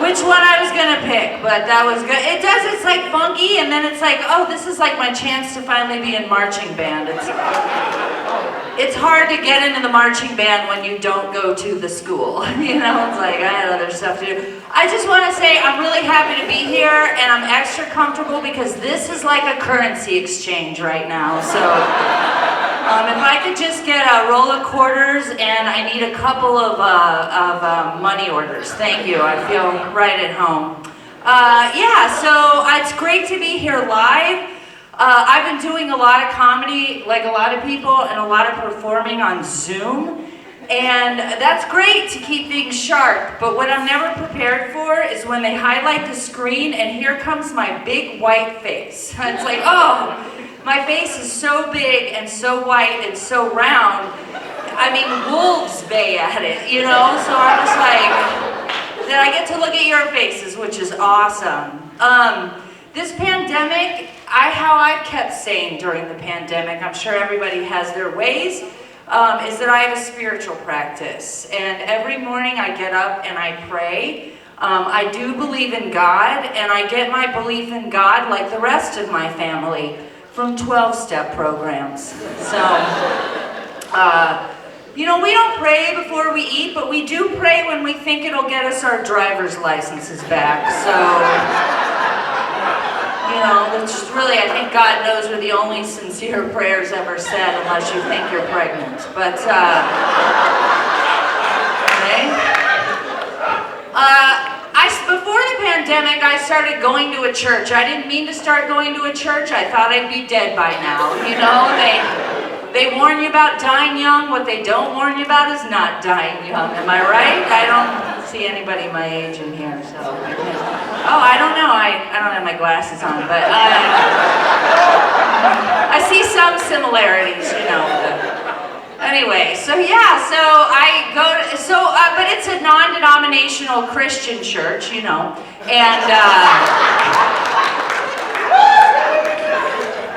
which one I was gonna pick, but that was good. It's like funky, and then it's like, oh, this is like my chance to finally be in marching band. It's hard to get into the marching band when you don't go to the school. You know, it's like, I had other stuff to do. I just want to say I'm really happy to be here, and I'm extra comfortable because this is like a currency exchange right now. So if I could just get a roll of quarters, and I need a couple of money orders. Thank you. I feel right at home. Yeah, so it's great to be here live. I've been doing a lot of comedy, like a lot of people, and a lot of performing on Zoom. And that's great to keep things sharp, but what I'm never prepared for is when they highlight the screen and here comes my big white face. It's like, oh, my face is so big and so white and so round. I mean, wolves bay at it, you know? So I'm just like, then I get to look at your faces, which is awesome. This pandemic, how I've kept sane during the pandemic, I'm sure everybody has their ways, is that I have a spiritual practice. And every morning I get up and I pray. I do believe in God, and I get my belief in God like the rest of my family from 12-step programs. So, you know, we don't pray before we eat, but we do pray when we think it'll get us our driver's licenses back. So, you know, it's just really, I think God knows we're the only sincere prayers ever said, unless you think you're pregnant. But, okay. Before the pandemic, I started going to a church. I didn't mean to start going to a church. I thought I'd be dead by now. You know, they warn you about dying young. What they don't warn you about is not dying young. Am I right? I don't see anybody my age in here, so. Oh, I don't know. I don't have my glasses on, but I see some similarities, you know. Anyway, so yeah, so I go to, but it's a non-denominational Christian church, you know, and,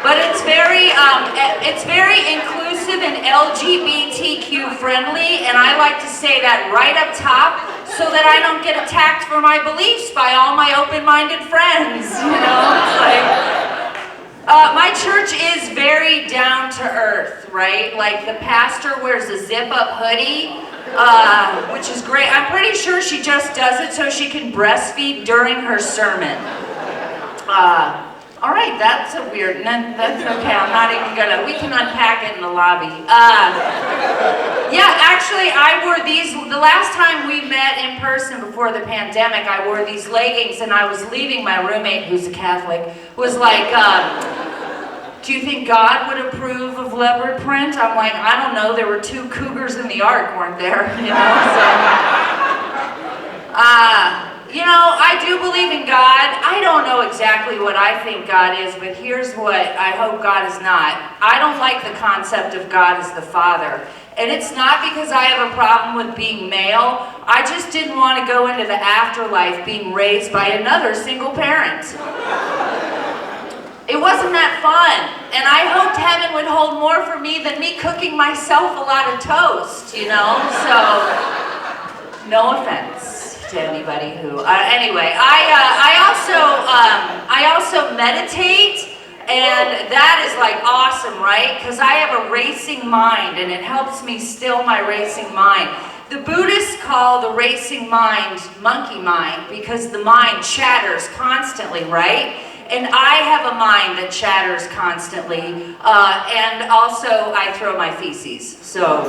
but it's very inclusive and LGBTQ friendly, and I like to say that right up top so that I don't get attacked for my beliefs by all my open-minded friends, you know, it's like. My church is very down to earth, right? Like the pastor wears a zip-up hoodie, which is great. I'm pretty sure she just does it so she can breastfeed during her sermon. All right, that's a weird, that's okay, I'm not even gonna, we can unpack it in the lobby. Yeah, actually, I wore these, the last time we met in person before the pandemic, I wore these leggings, and I was leaving, my roommate, who's a Catholic, was like, do you think God would approve of leopard print? I'm like, I don't know, there were 2 cougars in the ark, weren't there? You know, so. You know, I do believe in God. I don't know exactly what I think God is, but here's what I hope God is not. I don't like the concept of God as the Father. And it's not because I have a problem with being male. I just didn't want to go into the afterlife being raised by another single parent. It wasn't that fun. And I hoped heaven would hold more for me than me cooking myself a lot of toast, you know? So, no offense to anybody who, anyway, I also meditate, and that is like awesome, right? Because I have a racing mind, and it helps me still my racing mind. The Buddhists call the racing mind monkey mind because the mind chatters constantly, right? And I have a mind that chatters constantly, and also I throw my feces, so.